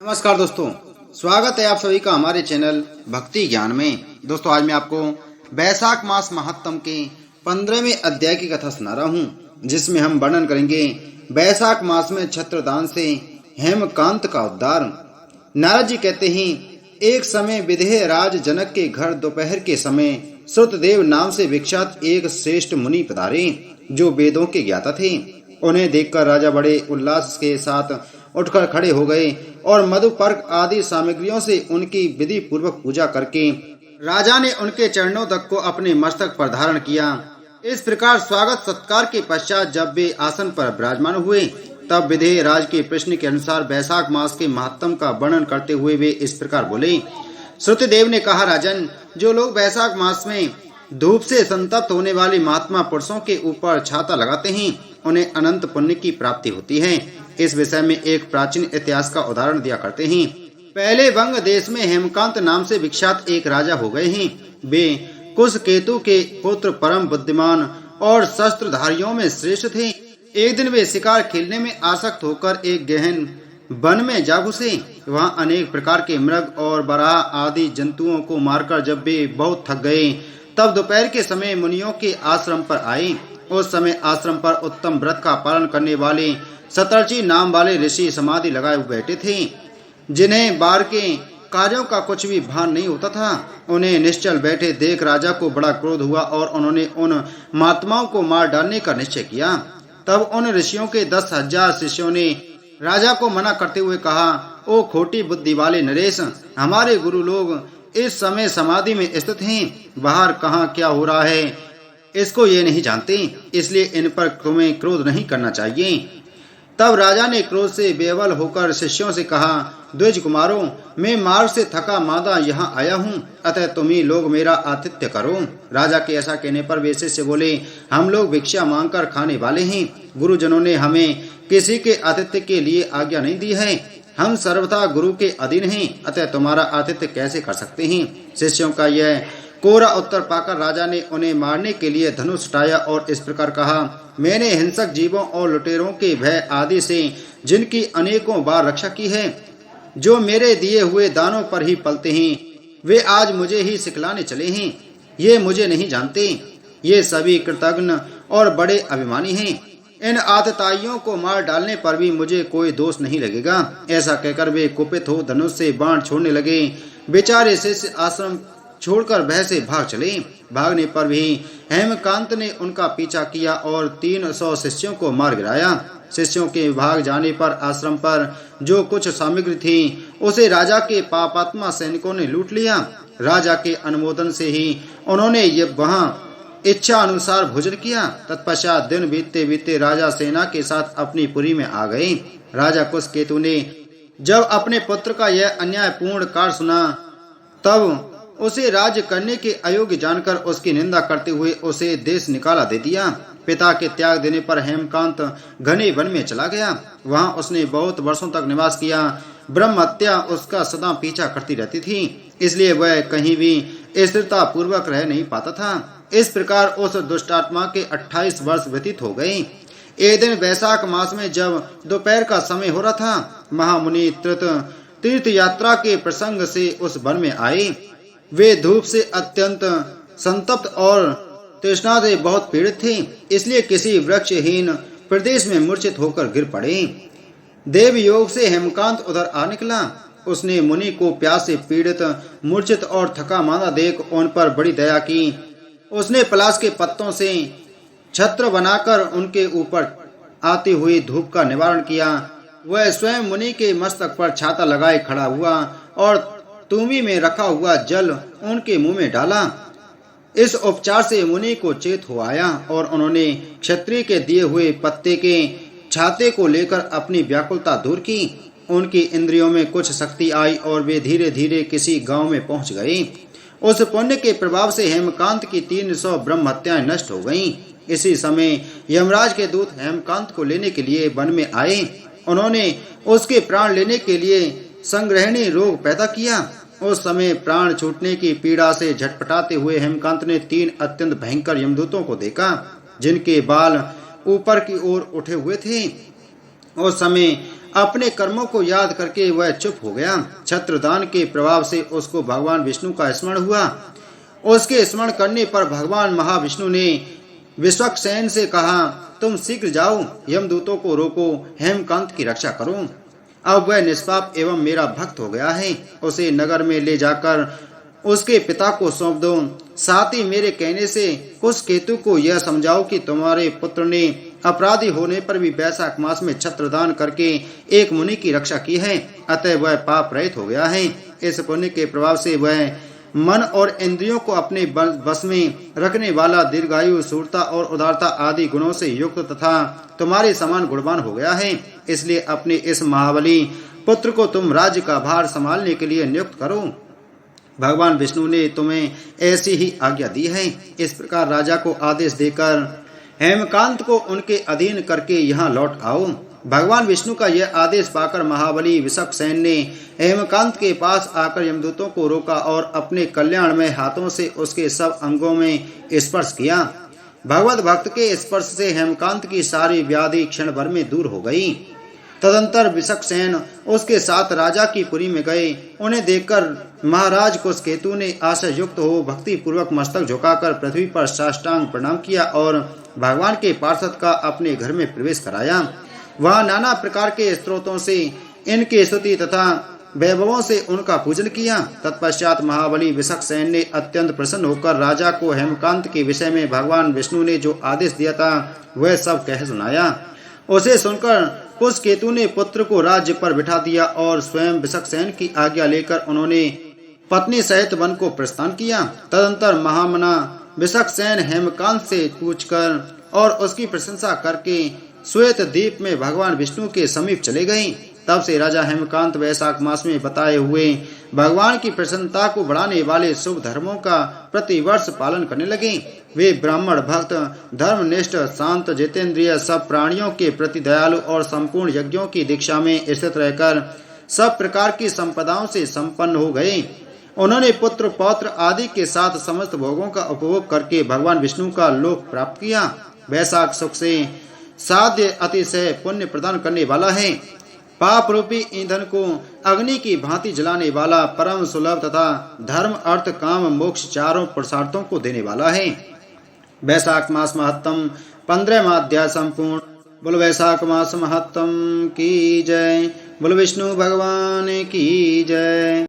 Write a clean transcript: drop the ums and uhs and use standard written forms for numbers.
नमस्कार दोस्तों, स्वागत है आप सभी का हमारे चैनल भक्ति ज्ञान में। दोस्तों, आज मैं आपको वैशाख मास महात्म के 15वें अध्याय की कथा सुना रहा हूँ, जिसमें हम वर्णन करेंगे वैशाख मास में छत्रदान से हेमकांत का उद्धार। नारद जी कहते हैं, एक समय विदेह राज जनक के घर दोपहर के समय श्रुतदेव नाम से विख्यात एक श्रेष्ठ मुनि पधारे, जो वेदों के ज्ञाता थे। उन्हें देखकर राजा बड़े उल्लास के साथ उठकर खड़े हो गए और मधुपर्क आदि सामग्रियों से उनकी विधि पूर्वक पूजा करके राजा ने उनके चरणों तक को अपने मस्तक पर धारण किया। इस प्रकार स्वागत सत्कार के पश्चात जब वे आसन पर विराजमान हुए, तब विधेय राज के प्रश्न के अनुसार वैशाख मास के महात्म का वर्णन करते हुए वे इस प्रकार बोले। श्रुतदेव ने कहा, राजन, जो लोग वैशाख मास में धूप से संतप्त होने वाले महात्मा पुरुषों के ऊपर छाता लगाते हैं, उन्हें अनंत पुण्य की प्राप्ति होती है। इस विषय में एक प्राचीन इतिहास का उदाहरण दिया करते हैं। पहले वंग देश में हेमकांत नाम से विख्यात एक राजा हो गए हैं। वे कुशकेतु के पुत्र, परम बुद्धिमान और शस्त्रधारियों में श्रेष्ठ थे। एक दिन वे शिकार खेलने में आसक्त होकर एक गहन वन में जा घुसे। वहाँ अनेक प्रकार के मृग और बराह आदि जंतुओं को मारकर जब वे बहुत थक गए, तब दोपहर के समय मुनियों के आश्रम पर आए। उस समय आश्रम पर उत्तम व्रत का पालन करने वाले सतर्ची नाम वाले ऋषि समाधि लगाए हुए बैठे थे, जिन्हें बाहर के कार्यों का कुछ भी भान नहीं होता था। उन्हें निश्चल बैठे देख राजा को बड़ा क्रोध हुआ और उन्होंने उन महात्माओं को मार डालने का निश्चय किया। तब उन ऋषियों के 10,000 शिष्यों ने राजा को मना करते हुए कहा, ओ खोटी बुद्धि वाले नरेश, हमारे गुरु लोग इस समय समाधि में स्थित हैं। बाहर कहाँ क्या हो रहा है इसको ये नहीं जानते, इसलिए इन पर तुम्हें क्रोध नहीं करना चाहिए। तब राजा ने क्रोध से बेवल होकर शिष्यों से कहा, द्विज कुमारों, मैं मार्ग से थका मादा यहाँ आया हूँ, अतः तुम ही लोग मेरा आतिथ्य करो। राजा के ऐसा कहने पर वे शिष्य बोले, हम लोग भिक्षा मांगकर खाने वाले हैं। गुरुजनों ने हमें किसी के आतिथ्य के लिए आज्ञा नहीं दी है। हम सर्वथा गुरु के अधीन हैं, अतः तुम्हारा आतिथ्य कैसे कर सकते हैं। शिष्यों का यह कोरा उत्तर पाकर राजा ने उन्हें मारने के लिए धनुष उठाया और इस प्रकार कहा, मैंने हिंसक जीवों और लुटेरों के भय आदि से जिनकी अनेकों बार रक्षा की है, जो मेरे दिए हुए दानों पर ही पलते हैं, वे आज मुझे ही सिखलाने चले हैं। ये मुझे नहीं जानते, ये सभी कृतघ्न और बड़े अभिमानी हैं। इन आतताइयों को मार डालने पर भी मुझे कोई दोष नहीं लगेगा। ऐसा कहकर वे कुपित हो धनुष से बाण छोड़ने लगे। बेचारे शिष्य आश्रम छोड़कर भय से भाग चले। भागने पर भी हेमकांत ने उनका पीछा किया और 300 शिष्यों को मार गिराया। शिष्यों के भाग जाने पर आश्रम पर जो कुछ सामग्री थी, उसे राजा के पापात्मा सैनिकों ने लूट लिया। राजा के अनुमोदन से ही उन्होंने ये वहाँ इच्छा अनुसार भोजन किया। तत्पश्चात दिन बीतते बीतते राजा सेना के साथ अपनी पुरी में आ गए। राजा कुशकेतु ने जब अपने पुत्र का यह अन्यायपूर्ण कार्य सुना, तब उसे राज्य करने के अयोग्य जानकर उसकी निंदा करते हुए उसे देश निकाला दे दिया। पिता के त्याग देने पर हेमकांत घने वन में चला गया। वहां उसने बहुत वर्षों तक निवास किया। ब्रह्म हत्या उसका सदा पीछा करती रहती थी, इसलिए वह कहीं भी स्थिरता पूर्वक रह नहीं पाता था। इस प्रकार उस दुष्टात्मा के 28 वर्ष व्यतीत हो गए। एक दिन वैशाख मास में जब दोपहर का समय हो रहा था, महामुनि तीर्थ यात्रा के प्रसंग से उस वन में आए। वे धूप से अत्यंत संतप्त और तृष्णा से बहुत पीड़ित थे, इसलिए किसी वृक्षहीन प्रदेश में मूर्छित होकर गिर पड़े। देव योग से हेमकांत उधर आ निकला। उसने मुनि को प्यास से पीड़ित, मूर्छित और थका मांदा देख उन पर बड़ी दया की। उसने पलाश के पत्तों से छत्र बनाकर उनके ऊपर आती हुई धूप का निवारण किया। वह स्वयं मुनि के मस्तक पर छाता लगाए खड़ा हुआ और तुमी में रखा हुआ जल उनके मुंह में डाला। इस उपचार से मुनि को चेत हो आया और उन्होंने क्षत्रिय के दिए हुए पत्ते के छाते को लेकर अपनी व्याकुलता दूर की। उनकी इंद्रियों में कुछ शक्ति आई और वे धीरे धीरे किसी गांव में पहुंच गए। उस पुण्य के प्रभाव से हेमकांत की 300 ब्रह्म हत्याएं नष्ट हो गईं। इसी समय यमराज के दूत हेमकांत को लेने के लिए वन में आए। उन्होंने उसके प्राण लेने के लिए संग्रहणी रोग पैदा किया। उस समय प्राण छूटने की पीड़ा से झटपटाते हुए हेमकांत ने 3 अत्यंत भयंकर यमदूतों को देखा, जिनके बाल ऊपर की ओर उठे हुए थे। उस समय अपने कर्मों को याद करके वह चुप हो गया। छत्रदान के प्रभाव से उसको भगवान विष्णु का स्मरण हुआ। उसके स्मरण करने पर भगवान महाविष्णु ने विश्वक्सेन से कहा, तुम शीघ्र जाओ, यमदूतों को रोको, हेमकांत की रक्षा करो। अब वह निष्पाप एवं मेरा भक्त हो गया है। उसे नगर में ले जाकर उसके पिता को सौंप दो। साथ ही मेरे कहने से कुशकेतु को यह समझाओ कि तुम्हारे पुत्र ने अपराधी होने पर भी वैशाख मास में छत्रदान करके एक मुनि की रक्षा की है, अतः वह पाप रहित हो गया है। इस पुण्य के प्रभाव से वह मन और इंद्रियों को अपने बस में रखने वाला, दीर्घायु, शूरता और उदारता आदि गुणों से युक्त तथा तुम्हारे समान गुणवान हो गया है। इसलिए अपने इस महाबली पुत्र को तुम राज्य का भार संभालने के लिए नियुक्त करो। भगवान विष्णु ने तुम्हें ऐसी ही आज्ञा दी है। इस प्रकार राजा को आदेश देकर हेमकांत को उनके अधीन करके यहाँ लौट आओ। भगवान विष्णु का यह आदेश पाकर महाबली विश्वक्सेन ने हेमकांत के पास आकर यमदूतों को रोका और अपने कल्याण में हाथों से उसके सब अंगों में स्पर्श किया। भगवत भक्त के स्पर्श से हेमकांत की सारी व्याधि क्षण भर में दूर हो गई। तदंतर विश्वक्सेन उसके साथ राजा की पुरी में गए। उन्हें देखकर महाराज कुशकेतु ने आशय युक्त हो भक्ति पूर्वक मस्तक झुकाकर पृथ्वी पर साष्टांग प्रणाम किया और भगवान के पार्षद का अपने घर में प्रवेश कराया। वहाँ नाना प्रकार के स्तोत्रों से इनकी स्तुति तथा वैभवों से उनका पूजन किया। तत्पश्चात महाबली विश्वक्सेन ने अत्यंत प्रसन्न होकर राजा को हेमकांत के विषय में भगवान विष्णु ने जो आदेश दिया था वह सब कह सुनाया। उसे सुनकर कुशकेतु ने पुत्र को राज्य पर बिठा दिया और स्वयं विश्वक्सेन की आज्ञा लेकर उन्होंने पत्नी सहित वन को प्रस्थान किया। तदंतर महामना विश्वक्सेन हेमकांत से पूछकर और उसकी प्रशंसा करके श्वेत द्वीप में भगवान विष्णु के समीप चले गए। तब से राजा हेमकांत वैशाख मास में बताए हुए भगवान की प्रसन्नता को बढ़ाने वाले शुभ धर्मों का प्रतिवर्ष पालन करने लगे। वे ब्राह्मण भक्त, धर्मनिष्ठ, शांत, जितेंद्रिय, सब प्राणियों के प्रति दयालु और संपूर्ण यज्ञों की दीक्षा में स्थित रहकर सब प्रकार की संपदाओं से संपन्न हो गए। उन्होंने पुत्र पौत्र आदि के साथ समस्त भोगों का उपभोग करके भगवान विष्णु का लोक प्राप्त किया। वैशाख सुख से साध्य अतिशय पुण्य प्रदान करने वाला है। पाप रूपी ईंधन को अग्नि की भांति जलाने वाला, परम सुलभ तथा धर्म अर्थ काम मोक्ष चारों पुरुषार्थों को देने वाला है। वैशाख मास महत्तम 15वां अध्याय संपूर्ण। बोलो वैशाख मास महत्तम की जय। बोलो विष्णु भगवान की जय।